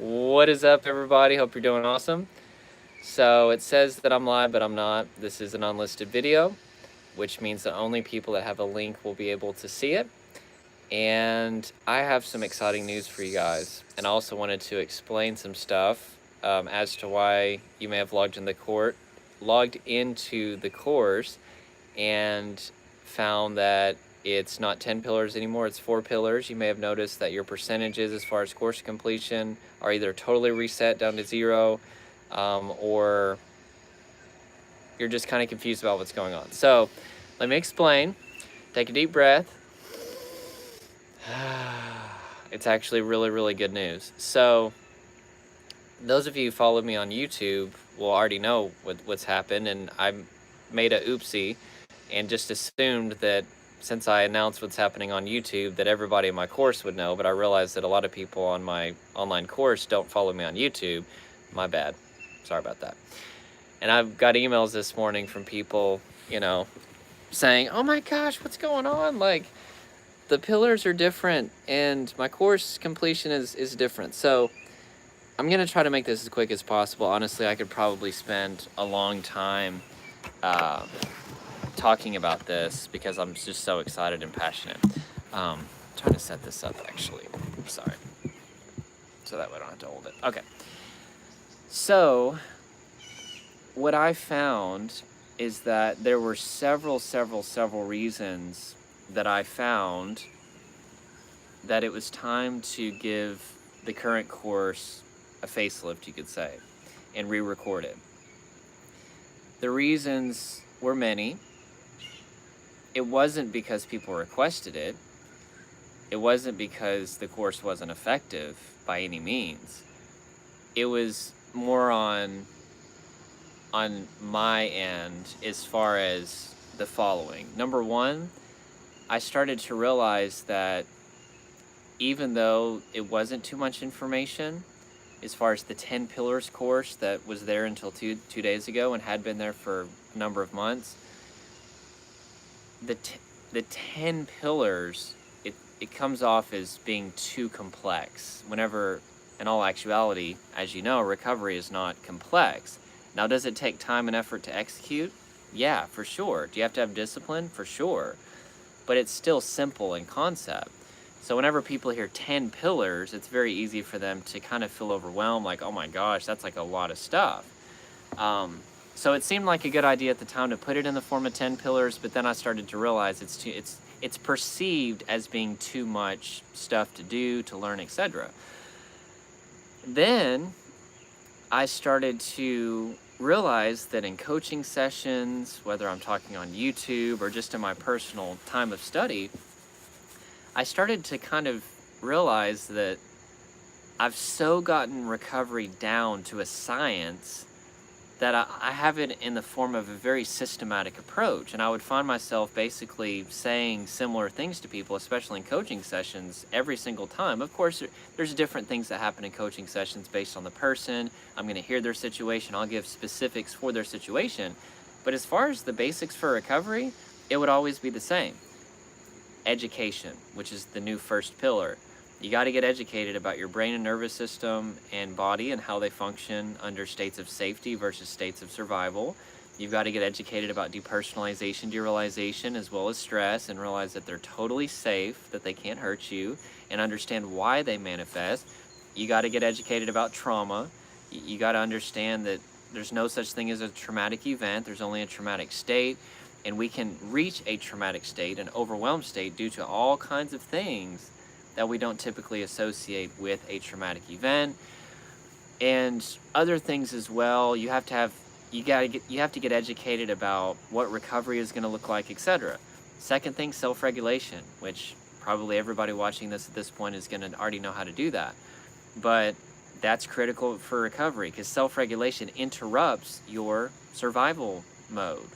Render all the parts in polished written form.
What is up, everybody? Hope you're doing awesome. So it says that I'm live, but I'm not. This is an unlisted video, which means that only people that have a link will be able to see it. And I have some exciting news for you guys. And I also wanted to explain some stuff as to why you may have logged into the course and found that it's not 10 pillars anymore, it's 4 pillars. You may have noticed that your percentages as far as course completion are either totally reset down to 0, or you're just kind of confused about what's going on. So let me explain. Take a deep breath. It's actually really, really good news. So those of you who follow me on YouTube will already know what's happened, and I made a oopsie and just assumed that since I announced what's happening on YouTube that everybody in my course would know, but I realized that a lot of people on my online course don't follow me on YouTube. My bad. Sorry about that. And I've got emails this morning from people, saying, oh my gosh, what's going on? Like, the pillars are different and my course completion is different. So I'm going to try to make this as quick as possible. Honestly, I could probably spend a long time talking about this because I'm just so excited and passionate. I'm trying to set this up, actually. Sorry. So that way I don't have to hold it. Okay. So what I found is that there were several reasons that I found that it was time to give the current course a facelift, you could say, and re-record it. The reasons were many. It wasn't because people requested it. It wasn't because the course wasn't effective by any means. It was more on my end as far as the following. Number one, I started to realize that even though it wasn't too much information, as far as the 10 pillars course that was there until two days ago and had been there for a number of months, the 10 pillars, it comes off as being too complex. Whenever, in all actuality, as you know, recovery is not complex. Now, does it take time and effort to execute? Yeah, for sure. Do you have to have discipline? For sure. But it's still simple in concept. So whenever people hear 10 pillars, it's very easy for them to kind of feel overwhelmed, like, oh my gosh, that's like a lot of stuff. So it seemed like a good idea at the time to put it in the form of 10 pillars, but then I started to realize it's perceived as being too much stuff to do, to learn, etc. Then I started to realize that in coaching sessions, whether I'm talking on YouTube or just in my personal time of study, I started to kind of realize that I've so gotten recovery down to a science that I have it in the form of a very systematic approach. And I would find myself basically saying similar things to people, especially in coaching sessions, every single time. Of course, there's different things that happen in coaching sessions based on the person. I'm going to hear their situation. I'll give specifics for their situation. But as far as the basics for recovery, it would always be the same. Education, which is the new first pillar. You got to get educated about your brain and nervous system and body and how they function under states of safety versus states of survival. You've got to get educated about depersonalization, derealization, as well as stress, and realize that they're totally safe, that they can't hurt you, and understand why they manifest. You got to get educated about trauma. You got to understand that there's no such thing as a traumatic event. There's only a traumatic state. And we can reach a traumatic state, an overwhelmed state, due to all kinds of things that we don't typically associate with a traumatic event, and other things as well. You have to get educated about what recovery is going to look like, etc. Second thing, self-regulation, which probably everybody watching this at this point is going to already know how to do that, but that's critical for recovery because self-regulation interrupts your survival mode.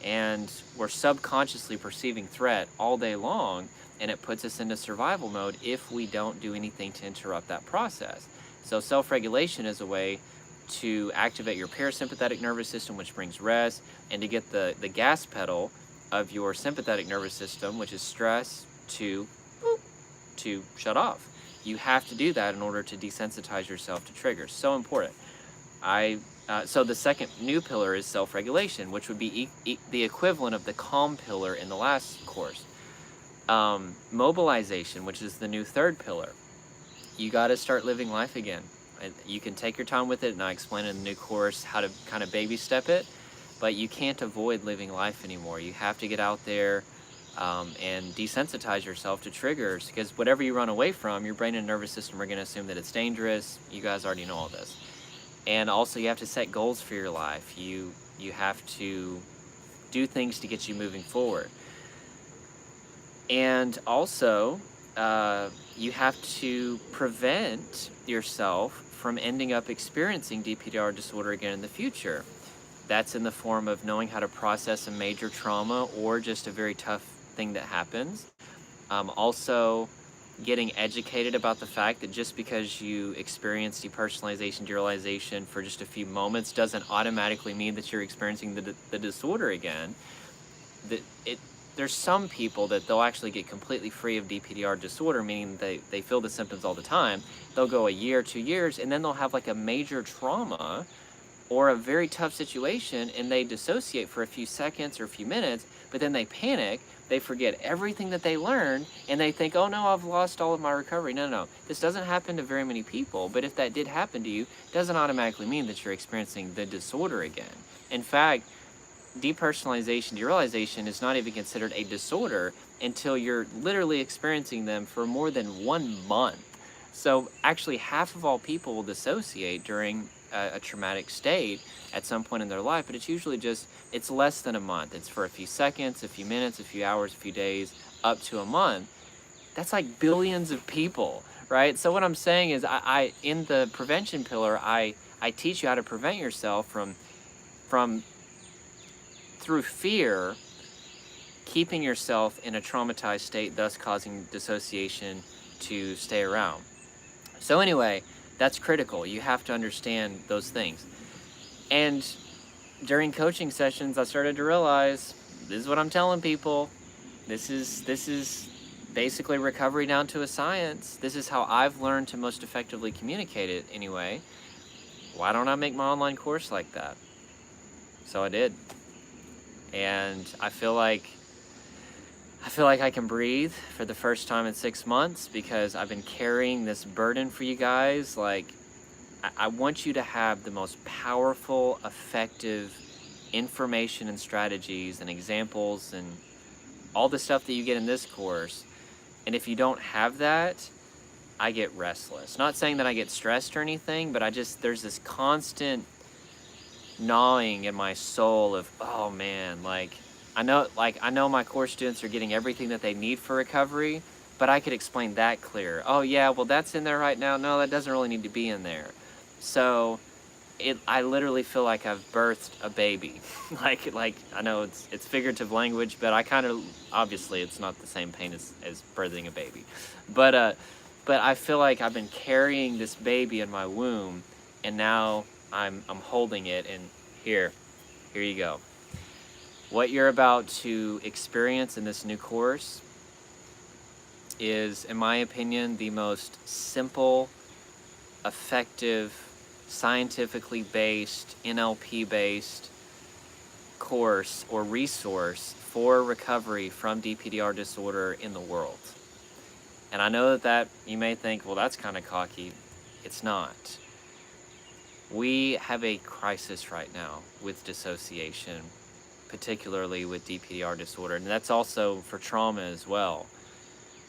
And we're subconsciously perceiving threat all day long, and it puts us into survival mode if we don't do anything to interrupt that process. So self-regulation is a way to activate your parasympathetic nervous system, which brings rest, and to get the gas pedal of your sympathetic nervous system, which is stress, to shut off. You have to do that in order to desensitize yourself to triggers. So important. So the second new pillar is self-regulation, which would be the equivalent of the calm pillar in the last course. Mobilization, which is the new third pillar. You got to start living life again. You can take your time with it, and I explain in the new course how to kind of baby step it, but you can't avoid living life anymore. You have to get out there and desensitize yourself to triggers, because whatever you run away from, your brain and nervous system are going to assume that it's dangerous. You guys already know all this. And also, you have to set goals for your life. You have to do things to get you moving forward. And also, you have to prevent yourself from ending up experiencing DPDR disorder again in the future. That's in the form of knowing how to process a major trauma or just a very tough thing that happens. Also, getting educated about the fact that just because you experience depersonalization, derealization for just a few moments doesn't automatically mean that you're experiencing the disorder again. There's some people that they'll actually get completely free of DPDR disorder, meaning they feel the symptoms all the time. They'll go a year, 2 years, and then they'll have like a major trauma or a very tough situation, and they dissociate for a few seconds or a few minutes, but then they panic, they forget everything that they learned, and they think, oh no, I've lost all of my recovery. No. This doesn't happen to very many people, but if that did happen to you, it doesn't automatically mean that you're experiencing the disorder again. In fact, depersonalization, derealization is not even considered a disorder until you're literally experiencing them for more than 1 month. So actually half of all people will dissociate during a traumatic state at some point in their life, but it's usually it's less than a month. It's for a few seconds, a few minutes, a few hours, a few days, up to a month. That's like billions of people, right? So what I'm saying is I in the prevention pillar, I teach you how to prevent yourself from through fear, keeping yourself in a traumatized state, thus causing dissociation to stay around. So anyway, that's critical. You have to understand those things. And during coaching sessions, I started to realize this is what I'm telling people. This is basically recovery down to a science. This is how I've learned to most effectively communicate it anyway. Why don't I make my online course like that? So I did. And I feel like I can breathe for the first time in 6 months, because I've been carrying this burden for you guys. Like, I want you to have the most powerful, effective information and strategies and examples and all the stuff that you get in this course. And if you don't have that, I get restless. Not saying that I get stressed or anything, but there's this constant gnawing in my soul of, oh man, I know my course students are getting everything that they need for recovery, but I could explain that clear. Oh yeah, well that's in there right now. No, that doesn't really need to be in there. So I literally feel like I've birthed a baby. like I know it's figurative language, but I kind of, obviously it's not the same pain as birthing a baby. But I feel like I've been carrying this baby in my womb, and now I'm holding it, and here you go. What you're about to experience in this new course is, in my opinion, the most simple, effective, scientifically based, NLP based course or resource for recovery from DPDR disorder in the world. And I know that you may think, well, that's kind of cocky. It's not. We have a crisis right now with dissociation, particularly with DPDR disorder, and that's also for trauma as well.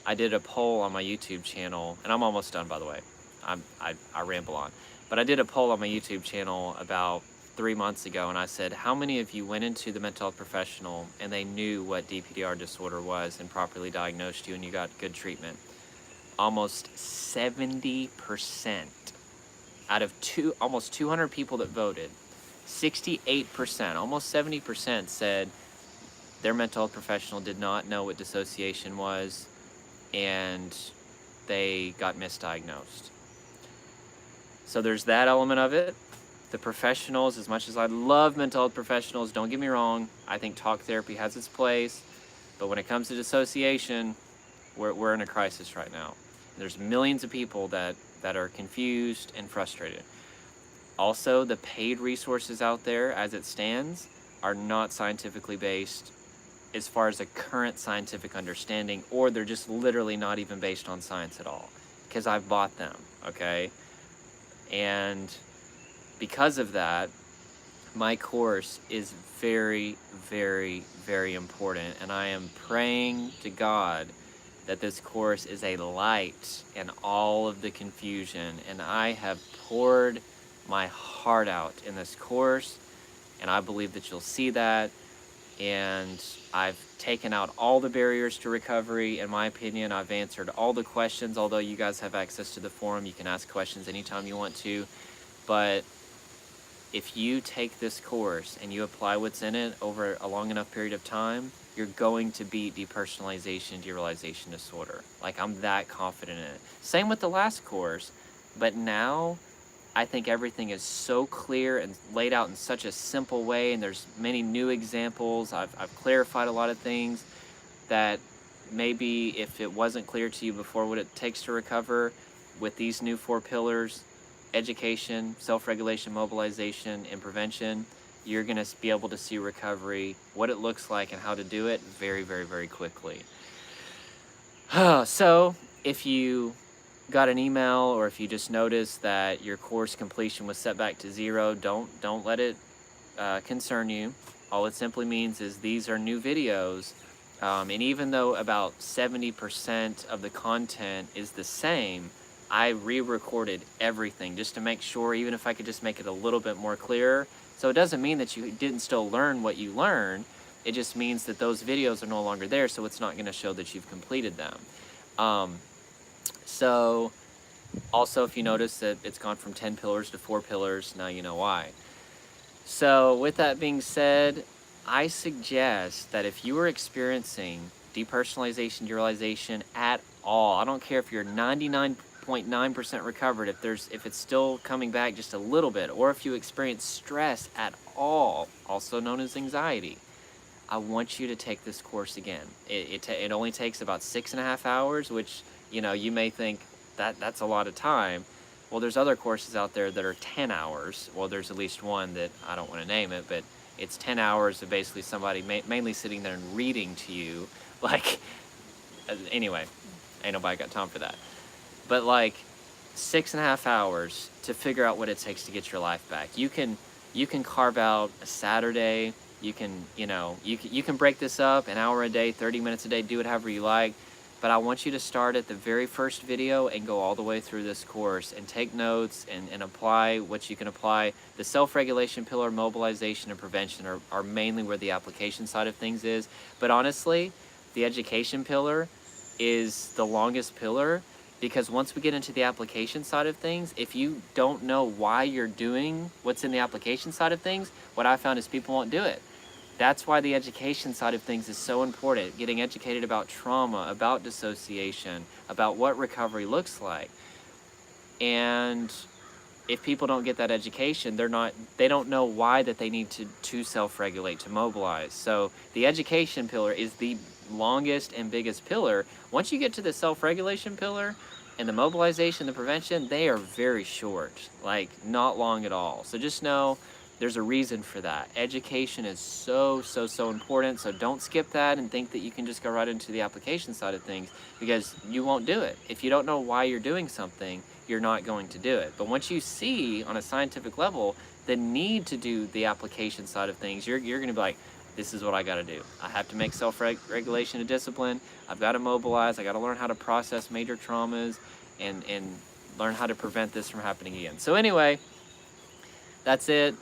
I did a poll on my YouTube channel, and I'm almost done, by the way. I ramble on. But I did a poll on my YouTube channel about 3 months ago, and I said, how many of you went into the mental health professional and they knew what DPDR disorder was and properly diagnosed you and you got good treatment? Almost 70% out of almost 200 people that voted, 68%, almost 70% said their mental health professional did not know what dissociation was and they got misdiagnosed. So there's that element of it. The professionals, as much as I love mental health professionals, don't get me wrong, I think talk therapy has its place, but when it comes to dissociation, we're in a crisis right now. There's millions of people that are confused and frustrated. Also, the paid resources out there as it stands are not scientifically based as far as a current scientific understanding, or they're just literally not even based on science at all, because I've bought them, okay? And because of that, my course is very, very, very important, and I am praying to God that this course is a light in all of the confusion, and I have poured my heart out in this course, and I believe that you'll see that. And I've taken out all the barriers to recovery. In my opinion, I've answered all the questions. Although you guys have access to the forum, you can ask questions anytime you want to. But if you take this course and you apply what's in it over a long enough period of time, you're going to beat depersonalization, derealization disorder. Like, I'm that confident in it. Same with the last course, but now I think everything is so clear and laid out in such a simple way, and there's many new examples. I've clarified a lot of things that maybe if it wasn't clear to you before what it takes to recover, with these new 4 pillars: education, self-regulation, mobilization, and prevention, you're going to be able to see recovery, what it looks like, and how to do it very, very, very quickly. So if you got an email, or if you just noticed that your course completion was set back to 0, don't let it concern you. All it simply means is these are new videos, and even though about 70% of the content is the same, I re-recorded everything just to make sure, even if I could just make it a little bit more clear. So it doesn't mean that you didn't still learn what you learned. It just means that those videos are no longer there, so it's not going to show that you've completed them. So also, if you notice that it's gone from 10 pillars to 4 pillars, now you know why. So with that being said, I suggest that if you are experiencing depersonalization, derealization at all, I don't care if you're 99.9% recovered, if it's still coming back just a little bit, or if you experience stress at all, also known as anxiety, I want you to take this course again. It only takes about 6.5 hours, which, you may think that's a lot of time. Well, there's other courses out there that are 10 hours. Well, there's at least one that I don't want to name it, but it's 10 hours of basically somebody mainly sitting there and reading to you. Like, anyway, ain't nobody got time for that. But like 6.5 hours to figure out what it takes to get your life back. You can carve out a Saturday. You can break this up an hour a day, 30 minutes a day, do it however you like. But I want you to start at the very first video and go all the way through this course and take notes and apply what you can apply. The self-regulation pillar, mobilization, and prevention are mainly where the application side of things is. But honestly, the education pillar is the longest pillar, because once we get into the application side of things, if you don't know why you're doing what's in the application side of things, what I found is people won't do it. That's why the education side of things is so important. Getting educated about trauma, about dissociation, about what recovery looks like. And if people don't get that education, they don't know why that they need to self-regulate, to mobilize. So the education pillar is the longest and biggest pillar. Once you get to the self-regulation pillar and the mobilization, the prevention, they are very short, like not long at all. So just know there's a reason for that. Education is so important, so don't skip that and think that you can just go right into the application side of things, because you won't do it. If you don't know why you're doing something, you're not going to do it. But once you see on a scientific level the need to do the application side of things, you're going to be like, this is what I got to do. I have to make self-regulation a discipline. I've got to mobilize. I got to learn how to process major traumas and learn how to prevent this from happening again. So anyway, that's it.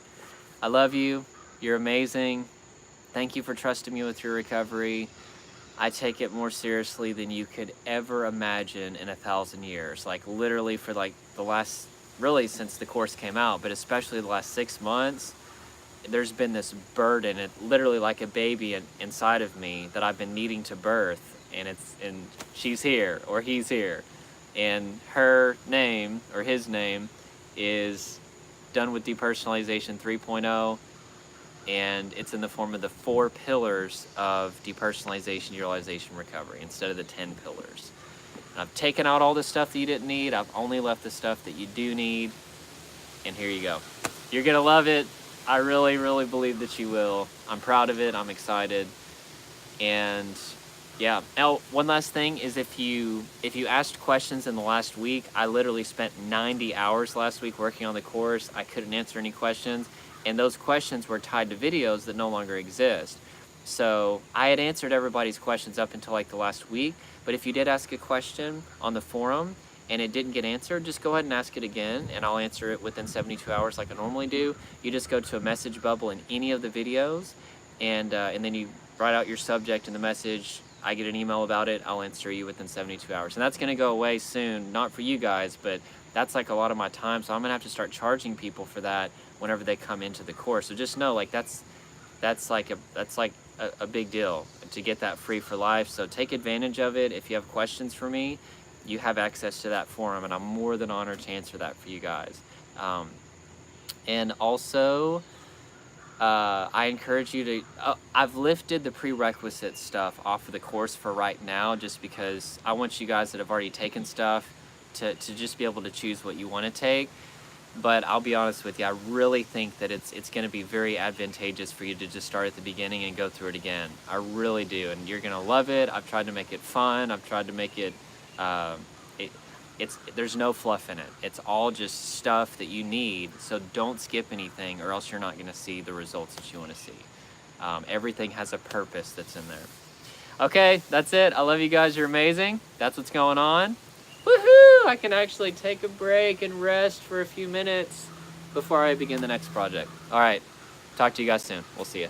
I love you. You're amazing. Thank you for trusting me with your recovery. I take it more seriously than you could ever imagine in 1,000 years. Like literally for like the last, really since the course came out, but especially the last 6 months, there's been this burden, literally like a baby inside of me that I've been needing to birth, and she's here, or he's here, and her name, or his name, is Done with Depersonalization 3.0, and it's in the form of the 4 pillars of depersonalization, derealization, recovery, instead of the 10 pillars. And I've taken out all the stuff that you didn't need. I've only left the stuff that you do need. And here you go. You're gonna love it. I really, really believe that you will. I'm proud of it. I'm excited. And yeah. Now, one last thing is if you asked questions in the last week, I literally spent 90 hours last week working on the course. I couldn't answer any questions, and those questions were tied to videos that no longer exist. So I had answered everybody's questions up until like the last week, but if you did ask a question on the forum and it didn't get answered, just go ahead and ask it again, and I'll answer it within 72 hours like I normally do. You just go to a message bubble in any of the videos, and then you write out your subject in the message. I get an email about it. I'll answer you within 72 hours. And that's going to go away soon, not for you guys, but that's like a lot of my time. So I'm going to have to start charging people for that whenever they come into the course. So just know, like, that's like a big deal to get that free for life. So take advantage of it. If you have questions for me, you have access to that forum, and I'm more than honored to answer that for you guys. And also, I encourage you to, I've lifted the prerequisite stuff off of the course for right now, just because I want you guys that have already taken stuff to just be able to choose what you want to take. But I'll be honest with you, I really think that it's going to be very advantageous for you to just start at the beginning and go through it again. I really do, and you're going to love it. I've tried to make it fun. I've tried to make it, there's no fluff in it. It's all just stuff that you need, so don't skip anything, or else you're not going to see the results that you want to see. Everything has a purpose that's in there. Okay, that's it. I love you guys. You're amazing. That's what's going on. Woohoo! I can actually take a break and rest for a few minutes before I begin the next project. All right, talk to you guys soon. We'll see you.